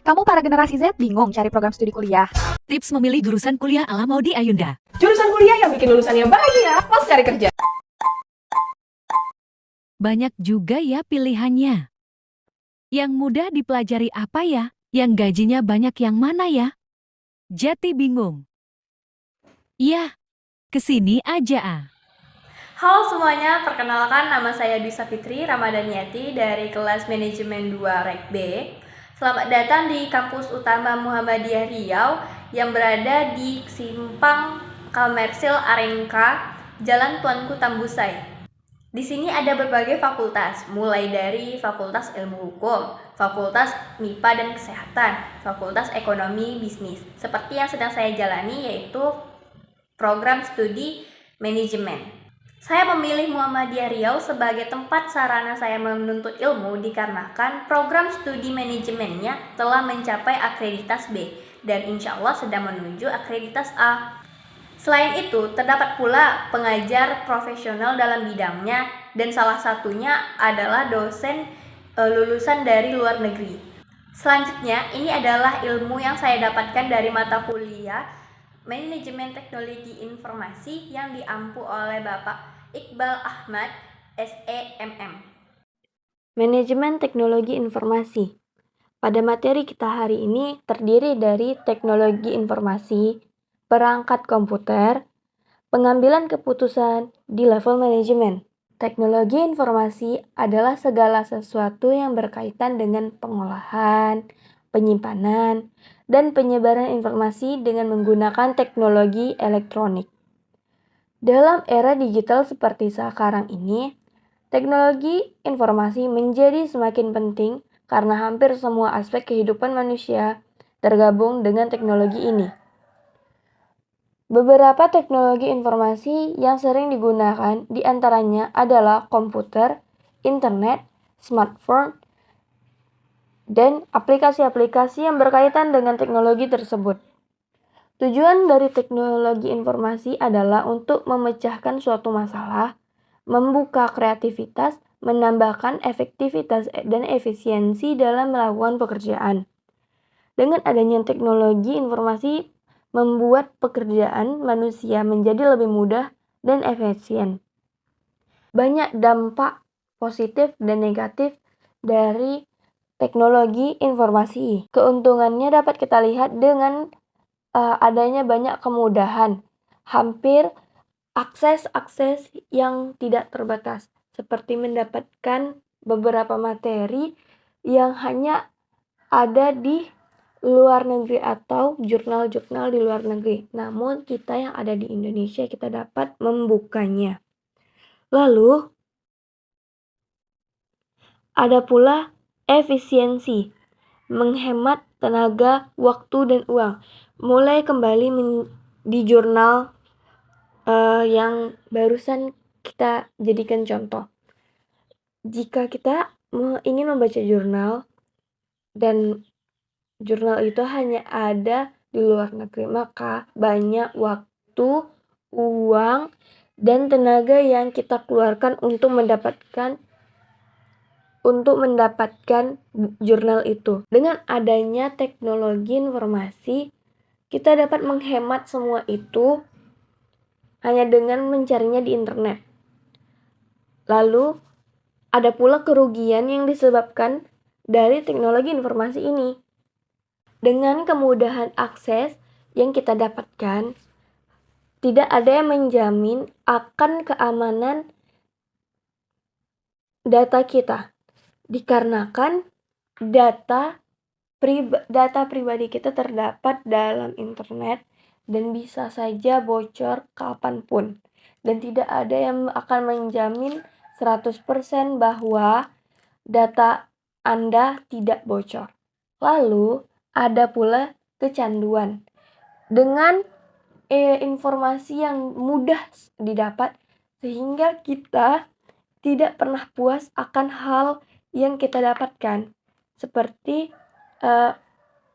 Kamu para generasi Z bingung cari program studi kuliah? Tips memilih jurusan kuliah ala Maudi Ayunda. Jurusan kuliah yang bikin lulusannya bahagia pas cari kerja. Banyak juga ya pilihannya. Yang mudah dipelajari apa ya? Yang gajinya banyak yang mana ya? Jadi bingung. Ya, kesini aja ah. Halo semuanya, perkenalkan nama saya Dwi Fitri Ramadhaniati dari kelas Manajemen 2 Rek B. Selamat datang di kampus utama Muhammadiyah Riau yang berada di Simpang Komersil Arengka, Jalan Tuanku Tambusai. Di sini ada berbagai fakultas, mulai dari Fakultas Ilmu Hukum, Fakultas MIPA dan Kesehatan, Fakultas Ekonomi Bisnis. Seperti yang sedang saya jalani yaitu program studi manajemen. Saya memilih Muhammadiyah Riau sebagai tempat sarana saya menuntut ilmu dikarenakan program studi manajemennya telah mencapai akreditas B dan insya Allah sedang menuju akreditas A. Selain itu, terdapat pula pengajar profesional dalam bidangnya dan salah satunya adalah dosen lulusan dari luar negeri. Selanjutnya, ini adalah ilmu yang saya dapatkan dari mata kuliah Manajemen Teknologi Informasi yang diampu oleh Bapak Iqbal Ahmad, SEMM. Manajemen Teknologi Informasi. Pada materi kita hari ini terdiri dari teknologi informasi, perangkat komputer, pengambilan keputusan di level manajemen. Teknologi informasi adalah segala sesuatu yang berkaitan dengan pengolahan, penyimpanan, dan penyebaran informasi dengan menggunakan teknologi elektronik. Dalam era digital seperti sekarang ini, teknologi informasi menjadi semakin penting karena hampir semua aspek kehidupan manusia tergabung dengan teknologi ini. Beberapa teknologi informasi yang sering digunakan diantaranya adalah komputer, internet, smartphone, dan aplikasi-aplikasi yang berkaitan dengan teknologi tersebut. Tujuan dari teknologi informasi adalah untuk memecahkan suatu masalah, membuka kreativitas, menambahkan efektivitas dan efisiensi dalam melakukan pekerjaan. Dengan adanya teknologi informasi membuat pekerjaan manusia menjadi lebih mudah dan efisien. Banyak dampak positif dan negatif dari teknologi informasi. Keuntungannya dapat kita lihat dengan adanya banyak kemudahan, hampir akses yang tidak terbatas, seperti mendapatkan beberapa materi yang hanya ada di luar negeri atau jurnal-jurnal di luar negeri. Namun kita yang ada di Indonesia kita dapat membukanya. Lalu ada pula efisiensi, menghemat tenaga, waktu, dan uang. Mulai kembali di jurnal yang barusan kita jadikan contoh. Jika kita ingin membaca jurnal dan jurnal itu hanya ada di luar negeri, maka banyak waktu, uang, dan tenaga yang kita keluarkan untuk mendapatkan jurnal itu. Dengan adanya teknologi informasi, kita dapat menghemat semua itu hanya dengan mencarinya di internet. Lalu, ada pula kerugian yang disebabkan dari teknologi informasi ini. Dengan kemudahan akses yang kita dapatkan, tidak ada yang menjamin akan keamanan data kita. Dikarenakan data pribadi kita terdapat dalam internet dan bisa saja bocor kapanpun. Dan tidak ada yang akan menjamin 100% bahwa data Anda tidak bocor. Lalu ada pula kecanduan. Dengan informasi yang mudah didapat sehingga kita tidak pernah puas akan hal yang kita dapatkan, seperti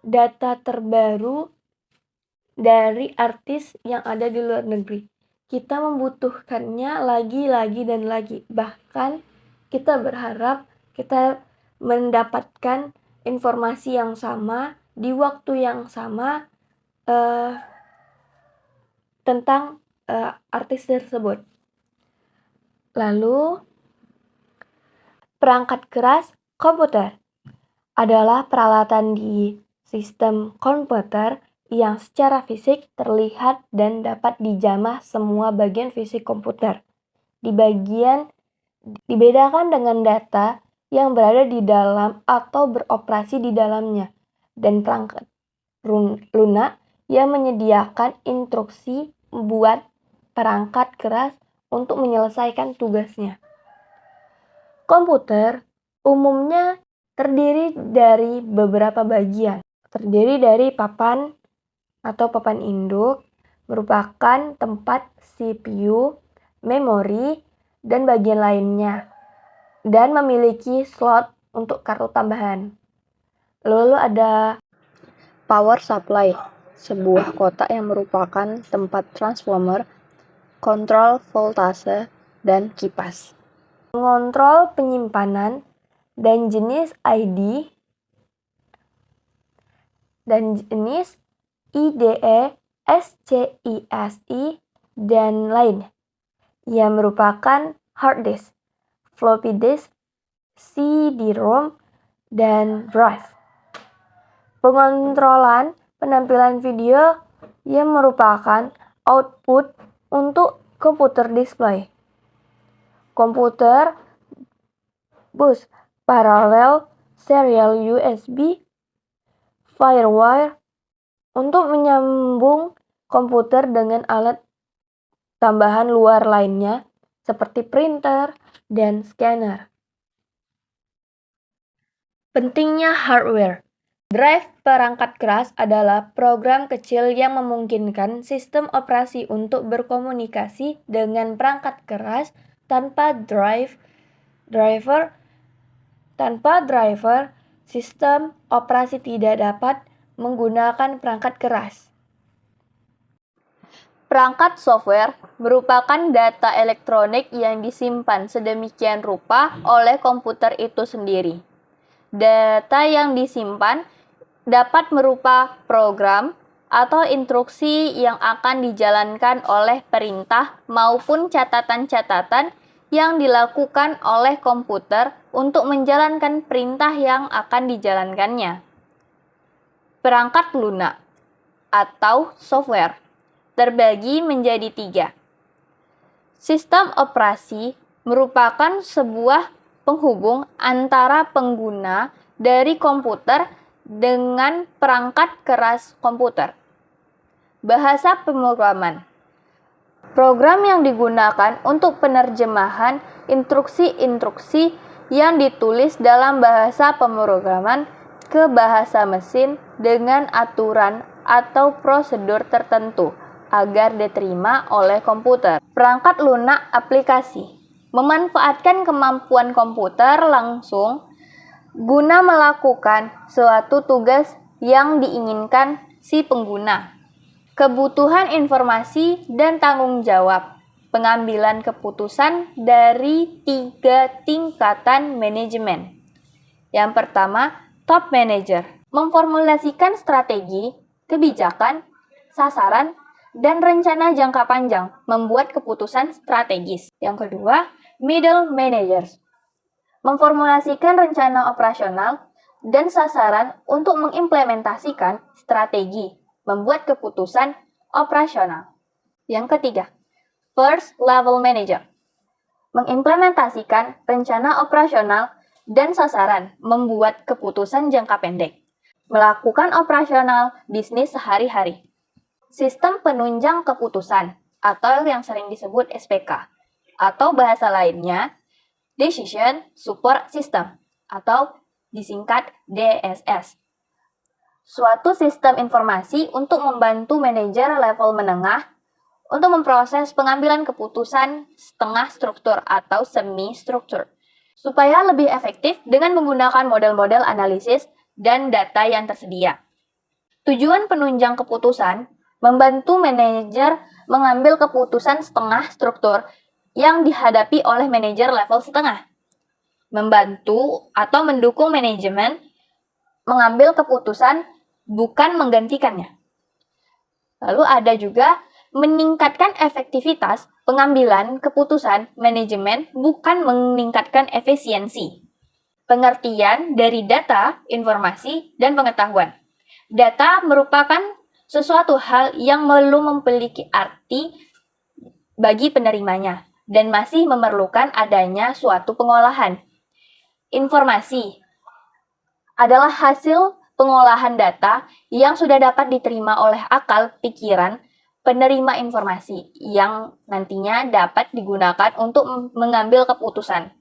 data terbaru dari artis yang ada di luar negeri. Kita membutuhkannya lagi dan lagi. Bahkan kita berharap kita mendapatkan informasi yang sama di waktu yang sama tentang artis tersebut. Lalu, perangkat keras komputer adalah peralatan di sistem komputer yang secara fisik terlihat dan dapat dijamah semua bagian fisik komputer. Dibedakan dengan data yang berada di dalam atau beroperasi di dalamnya, dan perangkat lunak yang menyediakan instruksi buat perangkat keras untuk menyelesaikan tugasnya. Komputer umumnya terdiri dari beberapa bagian. Terdiri dari papan atau papan induk, merupakan tempat CPU, memori, dan bagian lainnya, dan memiliki slot untuk kartu tambahan. Lalu ada power supply, sebuah kotak yang merupakan tempat transformer, kontrol voltase, dan kipas. Mengontrol penyimpanan dan jenis ID dan jenis IDE, SCISI, dan lain yang merupakan hard disk, floppy disk, CD-ROM, dan drive. Pengontrolan penampilan video yang merupakan output untuk komputer display. Komputer bus paralel serial USB, firewire untuk menyambung komputer dengan alat tambahan luar lainnya seperti printer dan scanner. Pentingnya hardware. Drive perangkat keras adalah program kecil yang memungkinkan sistem operasi untuk berkomunikasi dengan perangkat keras tanpa driver. Tanpa driver, sistem operasi tidak dapat menggunakan perangkat keras. Perangkat software merupakan data elektronik yang disimpan sedemikian rupa oleh komputer itu sendiri. Data yang disimpan dapat berupa program atau instruksi yang akan dijalankan oleh perintah maupun catatan-catatan yang dilakukan oleh komputer untuk menjalankan perintah yang akan dijalankannya. Perangkat lunak atau software terbagi menjadi 3. Sistem operasi merupakan sebuah penghubung antara pengguna dari komputer dengan perangkat keras komputer. Bahasa pemrograman. Program yang digunakan untuk penerjemahan instruksi-instruksi yang ditulis dalam bahasa pemrograman ke bahasa mesin dengan aturan atau prosedur tertentu agar diterima oleh komputer. Perangkat lunak aplikasi memanfaatkan kemampuan komputer langsung guna melakukan suatu tugas yang diinginkan si pengguna. Kebutuhan informasi dan tanggung jawab. Pengambilan keputusan dari 3 tingkatan manajemen. Yang pertama, top manager. Memformulasikan strategi, kebijakan, sasaran, dan rencana jangka panjang. Membuat keputusan strategis. Yang kedua, middle managers. Memformulasikan rencana operasional dan sasaran untuk mengimplementasikan strategi, membuat keputusan operasional. Yang ketiga, first level manager. Mengimplementasikan rencana operasional dan sasaran, membuat keputusan jangka pendek. Melakukan operasional bisnis sehari-hari. Sistem penunjang keputusan atau yang sering disebut SPK atau bahasa lainnya Decision Support System atau disingkat DSS. Suatu sistem informasi untuk membantu manajer level menengah untuk memproses pengambilan keputusan setengah struktur atau semi-struktur supaya lebih efektif dengan menggunakan model-model analisis dan data yang tersedia. Tujuan penunjang keputusan membantu manajer mengambil keputusan setengah struktur yang dihadapi oleh manajer level setengah. Membantu atau mendukung manajemen mengambil keputusan bukan menggantikannya. Lalu ada juga meningkatkan efektivitas pengambilan keputusan manajemen, bukan meningkatkan efisiensi. Pengertian dari data, informasi, dan pengetahuan. Data merupakan sesuatu hal yang belum memiliki arti bagi penerimanya dan masih memerlukan adanya suatu pengolahan. Informasi adalah hasil pengolahan data yang sudah dapat diterima oleh akal pikiran penerima informasi yang nantinya dapat digunakan untuk mengambil keputusan.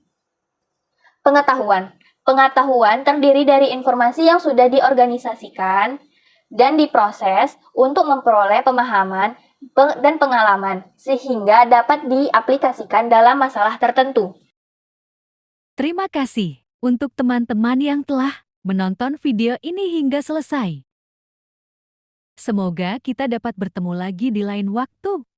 Pengetahuan. Pengetahuan terdiri dari informasi yang sudah diorganisasikan dan diproses untuk memperoleh pemahaman dan pengalaman sehingga dapat diaplikasikan dalam masalah tertentu. Terima kasih untuk teman-teman yang telah menonton video ini hingga selesai. Semoga kita dapat bertemu lagi di lain waktu.